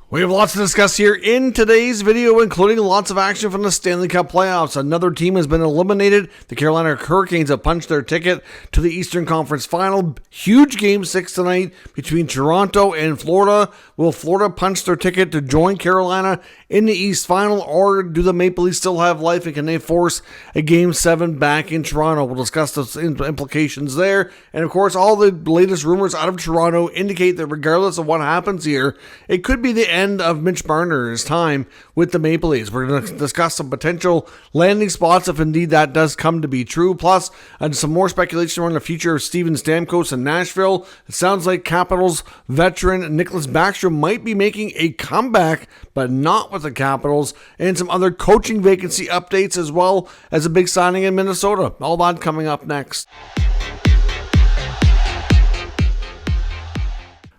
We have lots to discuss here in today's video, including lots of action from the Stanley Cup playoffs. Another team has been eliminated. The Carolina Hurricanes have punched their ticket to the Eastern Conference Final. Huge Game 6 tonight between Toronto and Florida. Will Florida punch their ticket to join Carolina in the East Final, or do the Maple Leafs still have life, and can they force a Game 7 back in Toronto? We'll discuss the implications there. And of course, all the latest rumors out of Toronto indicate that regardless of what happens here, it could be the end of Mitch Marner's time with the Maple Leafs. We're going to discuss some potential landing spots if indeed that does come to be true. Plus, some more speculation around the future of Steven Stamkos in Nashville. It sounds like Capitals veteran Nicholas Backstrom might be making a comeback, but not with the Capitals, and some other coaching vacancy updates, as well as a big signing in Minnesota. All that coming up next.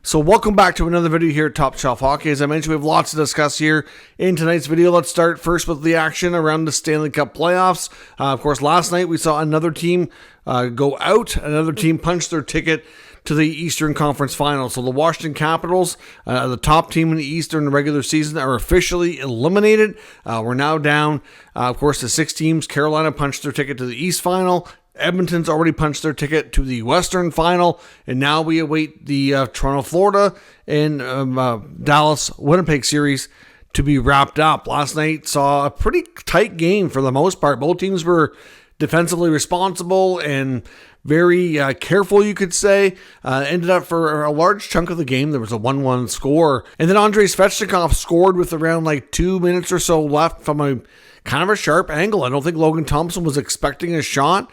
So welcome back to another video here at Top Shelf Hockey. As I mentioned, we have lots to discuss here in tonight's video. Let's start first with the action around the Stanley Cup playoffs. Of course, last night we saw another team go out. Another team punch their ticket to the Eastern Conference Final. So the Washington Capitals, the top team in the East during the regular season, are officially eliminated. We're now down, of course, to 6 teams. Carolina punched their ticket to the East Final. Edmonton's already punched their ticket to the Western Final, and now we await the Toronto, Florida, and Dallas, Winnipeg series to be wrapped up. Last night saw a pretty tight game for the most part. Both teams were defensively responsible and very careful, you could say. Ended up for a large chunk of the game, there was a 1-1 score. And then Andrei Svechnikov scored with around 2 minutes or so left from a kind of a sharp angle. I don't think Logan Thompson was expecting a shot.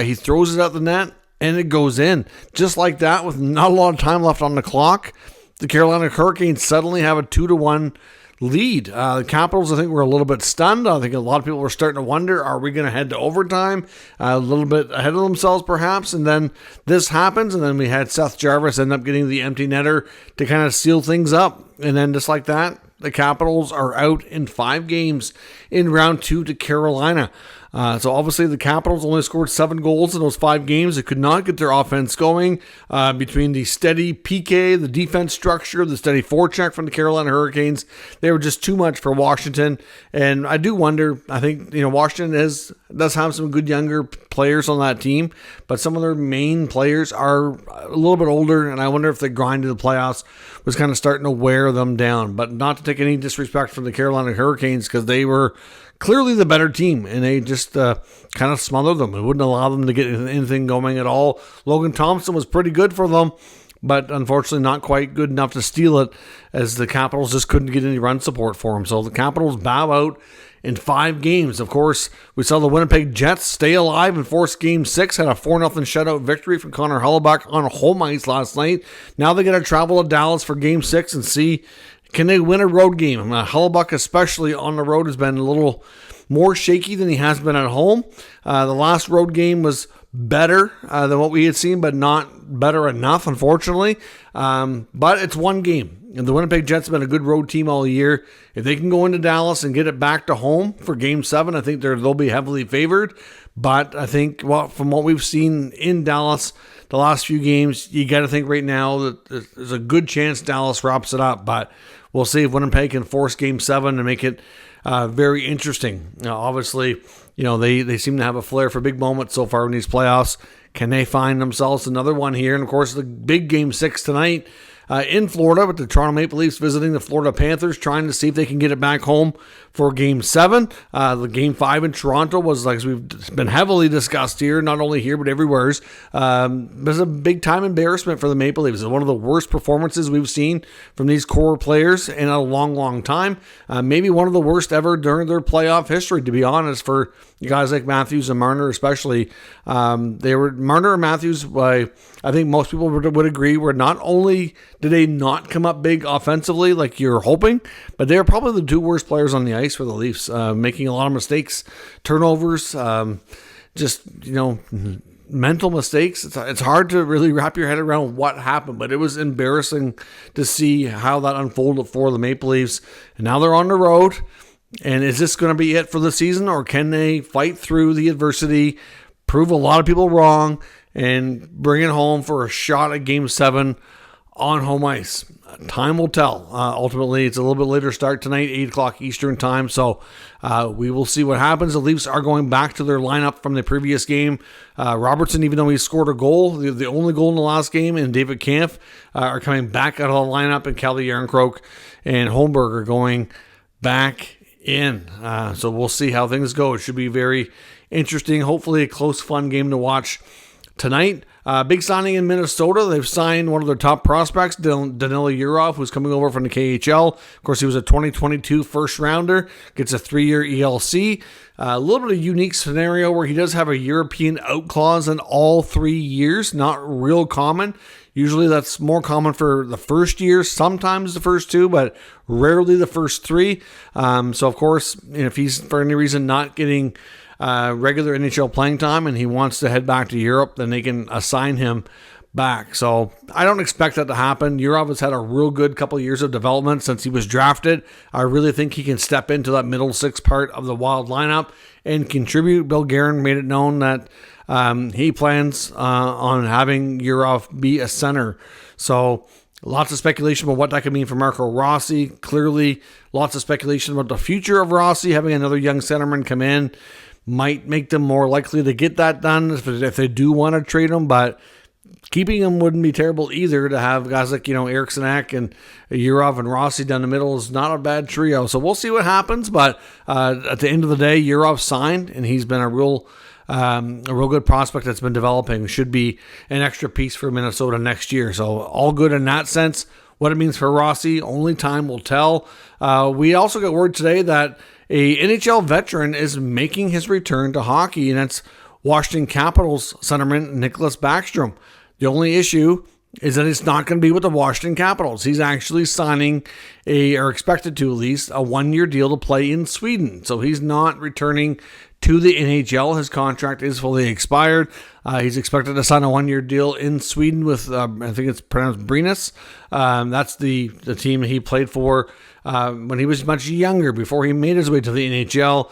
He throws it at the net, and it goes in. Just like that, with not a lot of time left on the clock, the Carolina Hurricanes suddenly have a 2-1 lead. The Capitals, I think, were a little bit stunned. I think a lot of people were starting to wonder, are we going to head to overtime? A little bit ahead of themselves, perhaps. And then this happens, and then we had Seth Jarvis end up getting the empty netter to kind of seal things up. And then just like that, the Capitals are out in 5 games in round 2 to Carolina. So obviously the Capitals only scored 7 goals in those 5 games. They could not get their offense going between the steady PK, the defense structure, the steady forecheck from the Carolina Hurricanes. They were just too much for Washington. And I do wonder, I think, Washington does have some good younger players on that team, but some of their main players are a little bit older, and I wonder if the grind of the playoffs was kind of starting to wear them down. But not to take any disrespect from the Carolina Hurricanes, because they were clearly the better team, and they just kind of smothered them. It wouldn't allow them to get anything going at all. Logan Thompson was pretty good for them, but unfortunately not quite good enough to steal it, as the Capitals just couldn't get any run support for him. So the Capitals bow out in 5 games. Of course, we saw the Winnipeg Jets stay alive and force Game 6, had a 4-0 shutout victory from Connor Hellebuyck on home ice last night. Now they got to travel to Dallas for Game 6 and see, can they win a road game? Hellebuyck, especially on the road, has been a little more shaky than he has been at home. The last road game was better than what we had seen, but not better enough, unfortunately. But it's 1 game. And the Winnipeg Jets have been a good road team all year. If they can go into Dallas and get it back to home for Game 7, I think they'll be heavily favored. But I think, from what we've seen in Dallas the last few games, you got to think right now that there's a good chance Dallas wraps it up. But we'll see if Winnipeg can force Game 7 and make it very interesting. Obviously, they seem to have a flair for big moments so far in these playoffs. Can they find themselves another one here? And of course, the big Game 6 tonight in Florida, with the Toronto Maple Leafs visiting the Florida Panthers, trying to see if they can get it back home for Game 7. The Game 5 in Toronto was, like we've been heavily discussed here, not only here but everywhere. It was a big-time embarrassment for the Maple Leafs. It's one of the worst performances we've seen from these core players in a long, long time. Maybe one of the worst ever during their playoff history, to be honest, for guys like Matthews and Marner especially. Marner and Matthews, I think most people would agree, were not only did they not come up big offensively like you're hoping, but they're probably the 2 worst players on the ice for the Leafs, making a lot of mistakes, turnovers, mental mistakes. It's hard to really wrap your head around what happened, but it was embarrassing to see how that unfolded for the Maple Leafs. And now they're on the road. And is this going to be it for the season, or can they fight through the adversity, prove a lot of people wrong, and bring it home for a shot at Game 7 on home ice? time will tell. Ultimately, it's a little bit later start tonight, 8 o'clock Eastern time, so we will see what happens. The Leafs are going back to their lineup from the previous game. Robertson, even though he scored a goal, the only goal in the last game, and David Kampf are coming back out of the lineup, and Calle Järnkrok and Holmberg are going back in. So we'll see how things go. It should be very interesting. Hopefully a close, fun game to watch tonight. Big signing in Minnesota. They've signed one of their top prospects, Danila Yurov, who's coming over from the KHL. Of course, he was a 2022 first rounder, gets a 3-year ELC. A little bit of a unique scenario where he does have a European out clause in all 3 years. Not real common. Usually that's more common for the first year, sometimes the first 2, but rarely the first 3. So, of course, if he's for any reason not getting regular NHL playing time and he wants to head back to Europe, then they can assign him back. So I don't expect that to happen. Yurov has had a real good couple of years of development since he was drafted. I really think he can step into that middle 6 part of the Wild lineup and contribute. Bill Guerin made it known that he plans on having Yurov be a center. So lots of speculation about what that could mean for Marco Rossi. Clearly, lots of speculation about the future of Rossi. Having another young centerman come in might make them more likely to get that done if they do want to trade him, but keeping him wouldn't be terrible either. To have guys like, Eriksson Ek and Yurov and Rossi down the middle is not a bad trio. So we'll see what happens, but at the end of the day, Yurov signed, and he's been a real good prospect that's been developing. Should be an extra piece for Minnesota next year. So all good in that sense. What it means for Rossi, only time will tell. We also got word today that a NHL veteran is making his return to hockey, and that's Washington Capitals centerman Nicholas Backstrom. The only issue is that it's not going to be with the Washington Capitals. He's actually signing or expected to at least, a 1-year deal to play in Sweden. So he's not returning to the NHL. His contract is fully expired. He's expected to sign a 1-year deal in Sweden with, I think it's pronounced Brynäs. That's the team he played for when he was much younger, before he made his way to the NHL.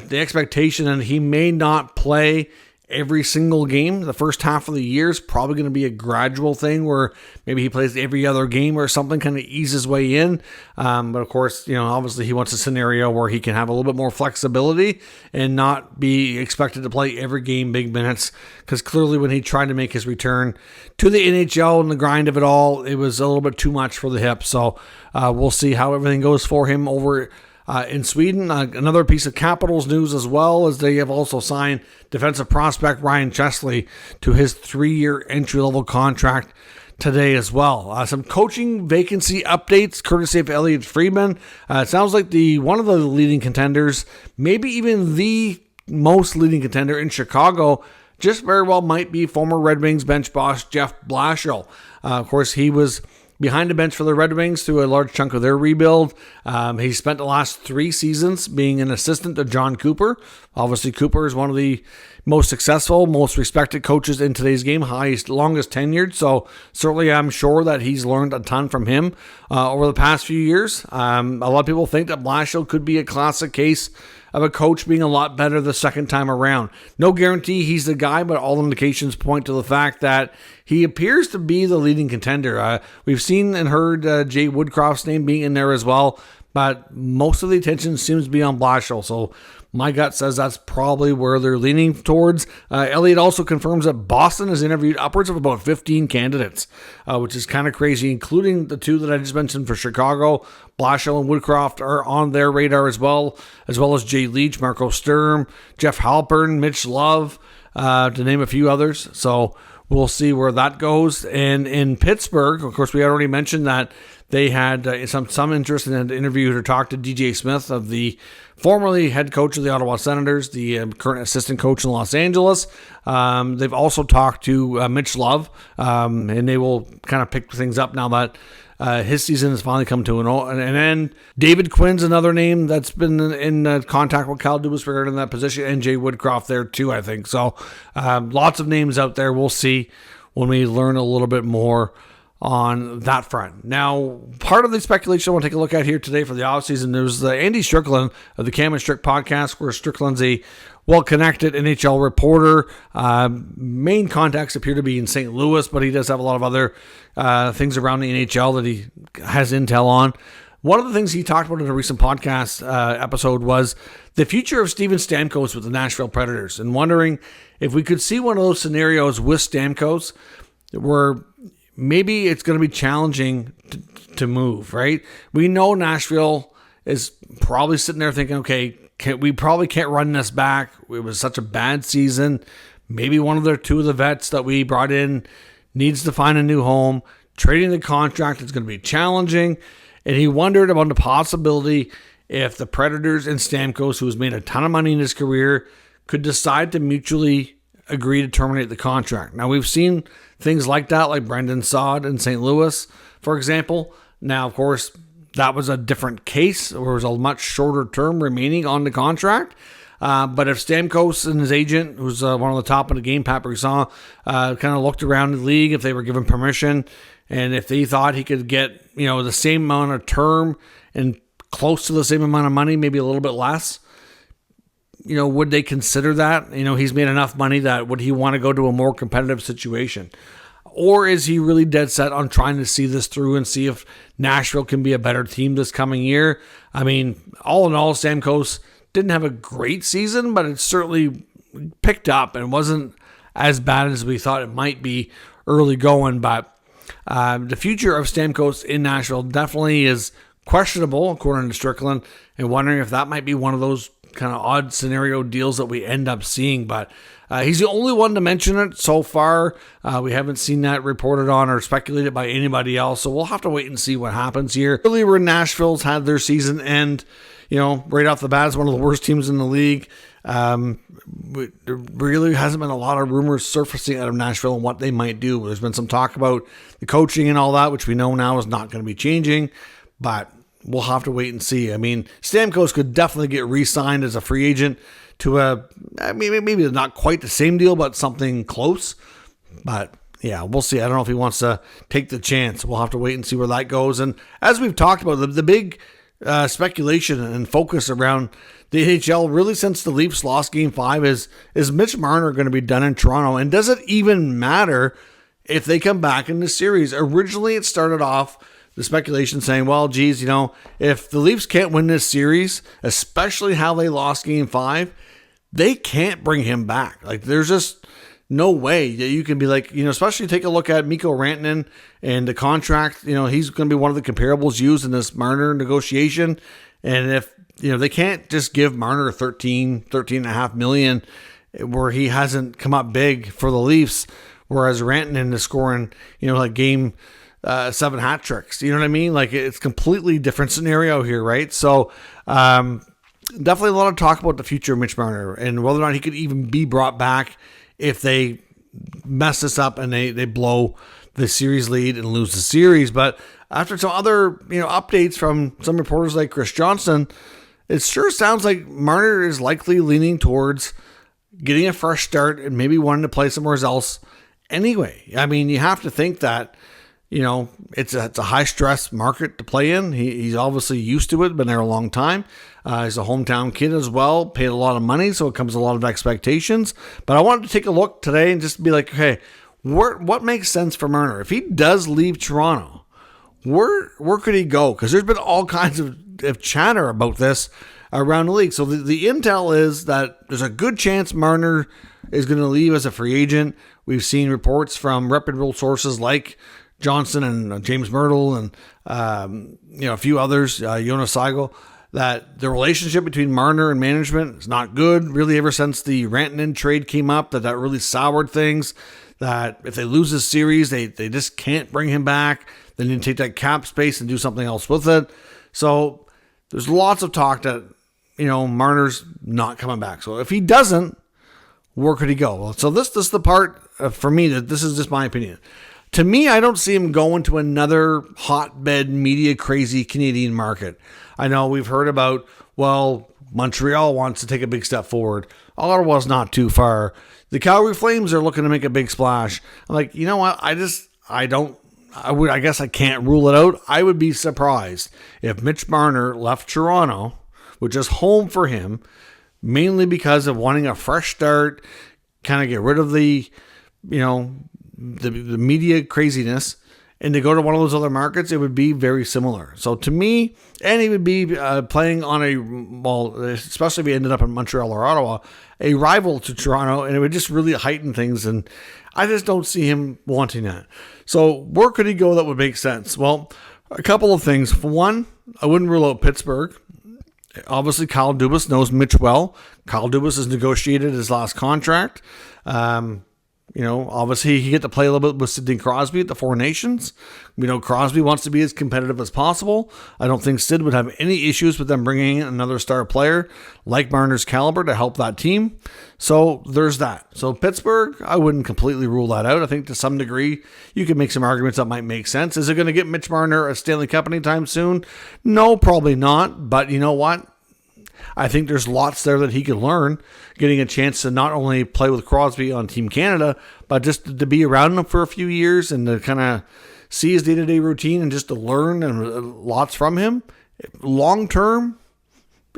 The expectation that he may not play every single game the first half of the year is probably going to be a gradual thing where maybe he plays every other game or something, kind of ease his way in. But of course, obviously he wants a scenario where he can have a little bit more flexibility and not be expected to play every game big minutes, because clearly when he tried to make his return to the NHL and the grind of it all, it was a little bit too much for the hip. So we'll see how everything goes for him over in Sweden. Another piece of Capitals news as well, as they have also signed defensive prospect Ryan Chesley to his 3-year entry-level contract today as well. Some coaching vacancy updates courtesy of Elliotte Friedman. It sounds like one of the leading contenders, maybe even the most leading contender in Chicago, just very well might be former Red Wings bench boss Jeff Blashill. Of course, he was behind the bench for the Red Wings through a large chunk of their rebuild. He spent the last 3 seasons being an assistant to John Cooper. Obviously, Cooper is one of the most successful, most respected coaches in today's game, longest tenured. So certainly I'm sure that he's learned a ton from him over the past few years. A lot of people think that Blashill could be a classic case of a coach being a lot better the second time around. No guarantee he's the guy, but all indications point to the fact that he appears to be the leading contender. We've seen and heard Jay Woodcroft's name being in there as well, but most of the attention seems to be on Blashill. So my gut says that's probably where they're leaning towards. Elliott also confirms that Boston has interviewed upwards of about 15 candidates, which is kind of crazy, including the 2 that I just mentioned for Chicago. Blashill and Woodcroft are on their radar as well as Jay Leach, Marco Sturm, Jeff Halpern, Mitch Love, to name a few others. So we'll see where that goes. And in Pittsburgh, of course, we already mentioned that they had some interest in an interview to talk to DJ Smith, of the formerly head coach of the Ottawa Senators, the current assistant coach in Los Angeles. They've also talked to Mitch Love, and they will kind of pick things up now that his season has finally come to an end. David Quinn's another name that's been in contact with Cal Dubas regarding that position, and Jay Woodcroft there too, I think. So lots of names out there. We'll see when we learn a little bit more on that front. Now, part of the speculation I want to take a look at here today for the offseason, there's the Andy Strickland of the Cam and Strick podcast, where Strickland's a well-connected NHL reporter. Main contacts appear to be in St. Louis, but he does have a lot of other things around the NHL that he has intel on. One of the things he talked about in a recent podcast episode was the future of Steven Stamkos with the Nashville Predators, and wondering if we could see one of those scenarios with Stamkos where maybe it's going to be challenging to move, right? We know Nashville is probably sitting there thinking, okay, we probably can't run this back. It was such a bad season. Maybe one of the two of the vets that we brought in needs to find a new home. Trading the contract is going to be challenging. And he wondered about the possibility if the Predators and Stamkos, who has made a ton of money in his career, could decide to mutually agree to terminate the contract. Now, we've seen things like that, like Brendan Saad in St. Louis, for example. Now, of course, that was a different case, where it was a much shorter term remaining on the contract. But if Stamkos and his agent, who's one of the top of the game, Pat Brisson, kind of looked around the league, if they were given permission, and if they thought he could get, the same amount of term and close to the same amount of money, maybe a little bit less, would they consider that? He's made enough money that would he want to go to a more competitive situation? Or is he really dead set on trying to see this through and see if Nashville can be a better team this coming year? I mean, all in all, Stamkos didn't have a great season, but it certainly picked up and wasn't as bad as we thought it might be early going. But the future of Stamkos in Nashville definitely is questionable, according to Strickland, and wondering if that might be one of those kind of odd scenario deals that we end up seeing. But he's the only one to mention it so far. We haven't seen that reported on or speculated by anybody else, so we'll have to wait and see what happens here. Earlier, Nashville's had their season end, right off the bat, is one of the worst teams in the league. There really hasn't been a lot of rumors surfacing out of Nashville and what they might do. There's been some talk about the coaching and all that, which we know now is not going to be changing, but we'll have to wait and see. I mean, Stamkos could definitely get re-signed as a free agent to maybe not quite the same deal, but something close. But yeah, we'll see. I don't know if he wants to take the chance. We'll have to wait and see where that goes. And as we've talked about, the big speculation and focus around the NHL really since the Leafs lost Game 5 is Mitch Marner going to be done in Toronto? And does it even matter if they come back in the series? Originally, it started off the speculation saying, well, geez, if the Leafs can't win this series, especially how they lost Game 5, they can't bring him back. Like, there's just no way that you can be like, especially take a look at Mikko Rantanen and the contract. He's going to be one of the comparables used in this Marner negotiation. And if, they can't just give Marner 13.5 million where he hasn't come up big for the Leafs, whereas Rantanen is scoring, like Game 7 hat tricks. You know what I mean? Like, it's completely different scenario here, right? So, definitely a lot of talk about the future of Mitch Marner and whether or not he could even be brought back if they mess this up and they blow the series lead and lose the series. But after some other, updates from some reporters like Chris Johnson, it sure sounds like Marner is likely leaning towards getting a fresh start and maybe wanting to play somewhere else anyway. I mean, you have to think that, it's a high stress market to play in. He's obviously used to it, been there a long time. He's a hometown kid as well, paid a lot of money, so it comes with a lot of expectations. But I wanted to take a look today and just be like, okay, what makes sense for Marner? If he does leave Toronto, where could he go? Because there's been all kinds of chatter about this around the league. So the intel is that there's a good chance Marner is going to leave as a free agent. We've seen reports from reputable sources like Johnson and James Myrtle and a few others, Jonas Seigel, that the relationship between Marner and management is not good really ever since the Rantanen trade came up, that really soured things, that if they lose this series, they just can't bring him back. They need to take that cap space and do something else with it. So there's lots of talk that, Marner's not coming back. So if he doesn't, where could he go? Well, so this is the part for me that this is just my opinion. To me, I don't see him going to another hotbed, media-crazy Canadian market. I know we've heard about, Montreal wants to take a big step forward. Ottawa's not too far. The Calgary Flames are looking to make a big splash. I'm like, you know what? I I guess I can't rule it out. I would be surprised if Mitch Marner left Toronto, which is home for him, mainly because of wanting a fresh start, kind of get rid of the media craziness, and to go to one of those other markets, it would be very similar. So to me, and he would be playing on especially if he ended up in Montreal or Ottawa, a rival to Toronto, and it would just really heighten things, and I just don't see him wanting that. So where could he go that would make sense? Well, a couple of things. For one, I wouldn't rule out Pittsburgh. Obviously, Kyle Dubas knows Mitch well. Kyle Dubas has negotiated his last contract. Obviously he get to play a little bit with Sidney Crosby at the Four Nations. We know Crosby wants to be as competitive as possible. I don't think Sid would have any issues with them bringing in another star player like Marner's caliber to help that team. So there's that. So Pittsburgh, I wouldn't completely rule that out. I think to some degree you can make some arguments that might make sense. Is it going to get Mitch Marner a Stanley Cup anytime soon? No, probably not. But you know what? I think there's lots there that he could learn, getting a chance to not only play with Crosby on Team Canada, but just to be around him for a few years and to kind of see his day-to-day routine and just to learn and lots from him. Long term,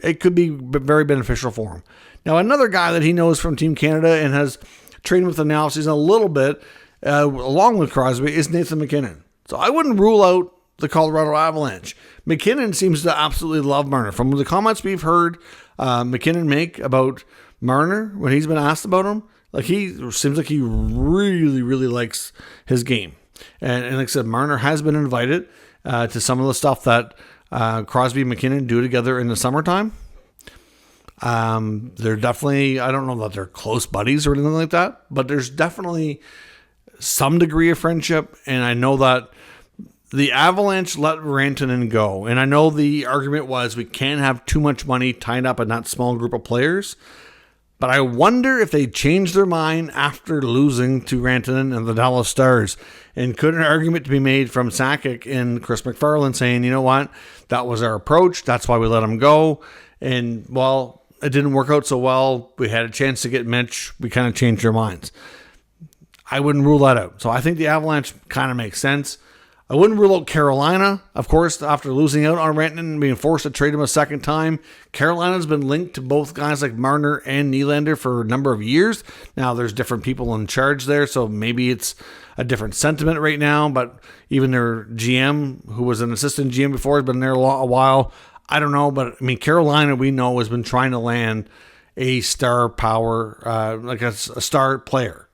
it could be very beneficial for him. Now, another guy that he knows from Team Canada and has trained with him now season a little bit, along with Crosby, is Nathan MacKinnon. So I wouldn't rule out the Colorado Avalanche. MacKinnon seems to absolutely love Marner. From the comments we've heard MacKinnon make about Marner when he's been asked about him, he seems like he really, really likes his game. And like I said, Marner has been invited to some of the stuff that Crosby and MacKinnon do together in the summertime. They're definitely, I don't know that they're close buddies or anything like that, but there's definitely some degree of friendship. And I know that the Avalanche let Rantanen go. And I know the argument was we can't have too much money tied up in that small group of players. But I wonder if they changed their mind after losing to Rantanen and the Dallas Stars. And could an argument to be made from Sakic and Chris MacFarland saying, you know what, that was our approach. That's why we let him go. And, well, it didn't work out so well. We had a chance to get Mitch. We kind of changed our minds. I wouldn't rule that out. So I think the Avalanche kind of makes sense. I wouldn't rule out Carolina. Of course, after losing out on Rantanen and being forced to trade him a second time, Carolina's been linked to both guys like Marner and Nylander for a number of years. Now, there's different people in charge there, so maybe it's a different sentiment right now, but even their GM, who was an assistant GM before, has been there a while. I don't know, but I mean, Carolina, we know, has been trying to land a star power, like a star player.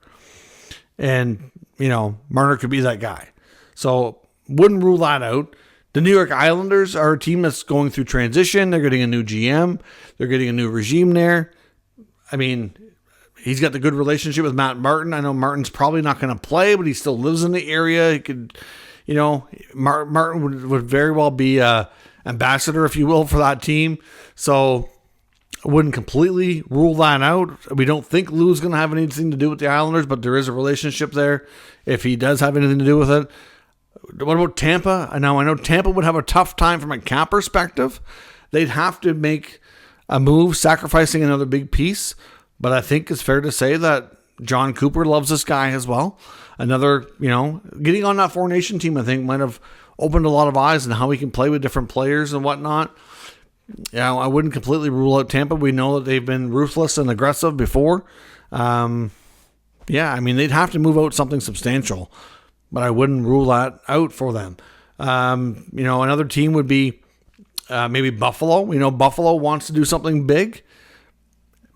And, Marner could be that guy. So, wouldn't rule that out. The New York Islanders are a team that's going through transition. They're getting a new GM. They're getting a new regime there. I mean, he's got the good relationship with Matt Martin. I know Martin's probably not going to play, but he still lives in the area. He could, Martin would very well be an ambassador, if you will, for that team. So I wouldn't completely rule that out. We don't think Lou's going to have anything to do with the Islanders, but there is a relationship there if he does have anything to do with it. What about Tampa? I know Tampa would have a tough time from a cap perspective. They'd have to make a move, sacrificing another big piece. But I think it's fair to say that John Cooper loves this guy as well. Another, getting on that Four Nation team, I think, might have opened a lot of eyes on how he can play with different players and whatnot. Yeah, I wouldn't completely rule out Tampa. We know that they've been ruthless and aggressive before. They'd have to move out something substantial. But I wouldn't rule that out for them. Another team would be maybe Buffalo. We know Buffalo wants to do something big.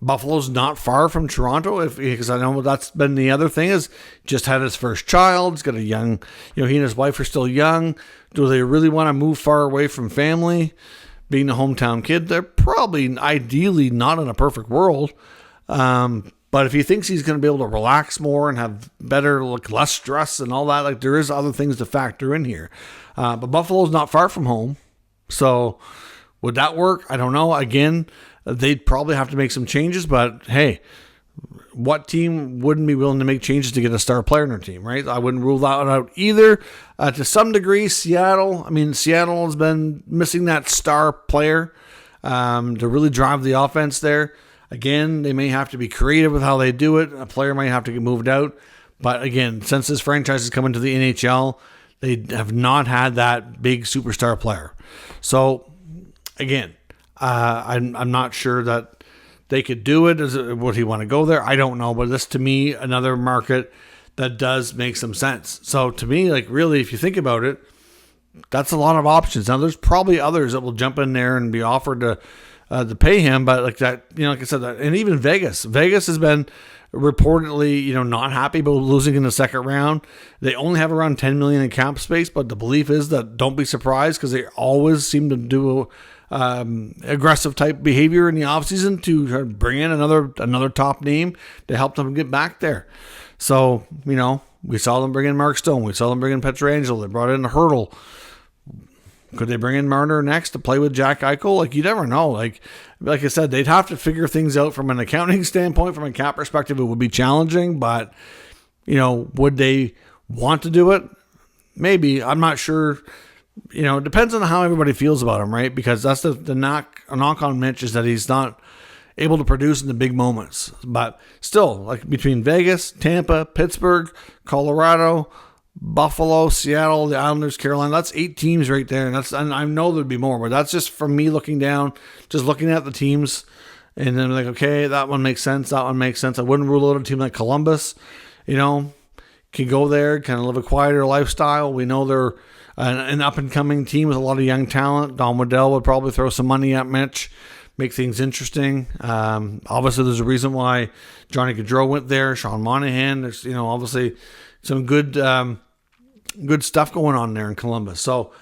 Buffalo's not far from Toronto, because I know that's been the other thing, is just had his first child. He's got a young, he and his wife are still young. Do they really want to move far away from family? Being a hometown kid, they're probably ideally not in a perfect world. But if he thinks he's going to be able to relax more and have better, less stress and all that, there is other things to factor in here. But Buffalo's not far from home. So would that work? I don't know. Again, they'd probably have to make some changes, but hey, what team wouldn't be willing to make changes to get a star player in their team, right? I wouldn't rule that out either. To some degree, Seattle has been missing that star player to really drive the offense there. Again, they may have to be creative with how they do it. A player might have to get moved out. But again, since this franchise is coming to the NHL, They have not had that big superstar player. So, again, I'm not sure that they could do it. Would he want to go there? I don't know. But this, to me, another market that does make some sense. So, to me, like, really, if you think about it, that's a lot of options. Now, there's probably others that will jump in there and be offered to pay him. But, like that, like I said, and even Vegas has been reportedly, not happy about losing in the second round. They only have around $10 million in cap space, but the belief is that don't be surprised because they always seem to do aggressive type behavior in the offseason to bring in another top name to help them get back there. So, we saw them bring in Mark Stone. We saw them bring in Pietrangelo. They brought in Hurdle. Could they bring in Marner next to play with Jack Eichel? Like, you never know. Like I said, they'd have to figure things out from an accounting standpoint. From a cap perspective, it would be challenging. But, would they want to do it? Maybe. I'm not sure. It depends on how everybody feels about him, right? Because that's the knock on Mitch is that he's not able to produce in the big moments. But still, like between Vegas, Tampa, Pittsburgh, Colorado, Buffalo, Seattle, the Islanders, Carolina, that's 8 teams right there. And I know there'd be more, but that's just from me looking down, just looking at the teams. And then like, okay, that one makes sense. That one makes sense. I wouldn't rule out a team like Columbus, can go there, kind of live a quieter lifestyle. We know they're an up-and-coming team with a lot of young talent. Don Waddell would probably throw some money at Mitch, make things interesting. Obviously, there's a reason why Johnny Gaudreau went there. Sean Monahan. There's, obviously some good stuff going on there in Columbus. So,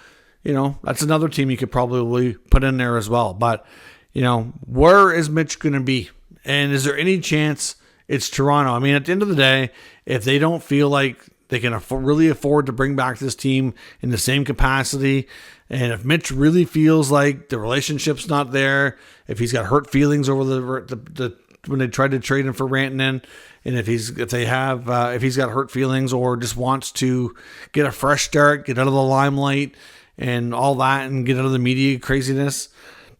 that's another team you could probably put in there as well. But, where is Mitch going to be? And is there any chance it's Toronto? I mean, at the end of the day, if they don't feel like they can really afford to bring back this team in the same capacity, and if Mitch really feels like the relationship's not there, if he's got hurt feelings over the when they tried to trade him for Rantanen, and if he's got hurt feelings or just wants to get a fresh start, get out of the limelight and all that, and get out of the media craziness,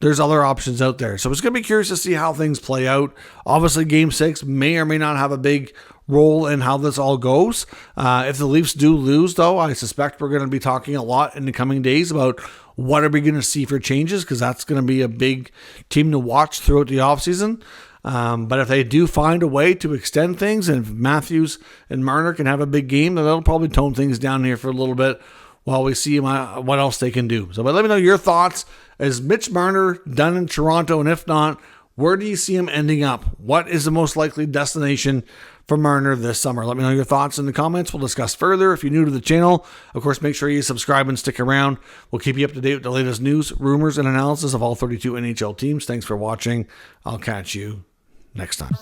there's other options out there. So it's going to be curious to see how things play out. Obviously, Game 6 may or may not have a big role in how this all goes. If the Leafs do lose, though, I suspect we're going to be talking a lot in the coming days about what are we going to see for changes, because that's going to be a big team to watch throughout the offseason. But if they do find a way to extend things, and if Matthews and Marner can have a big game, then that'll probably tone things down here for a little bit while we see what else they can do. So, but let me know your thoughts. Is Mitch Marner done in Toronto? And if not, where do you see him ending up? What is the most likely destination for Marner this summer? Let me know your thoughts in the comments. We'll discuss further. If you're new to the channel, of course, make sure you subscribe and stick around. We'll keep you up to date with the latest news, rumors, and analysis of all 32 NHL teams. Thanks for watching. I'll catch you next time.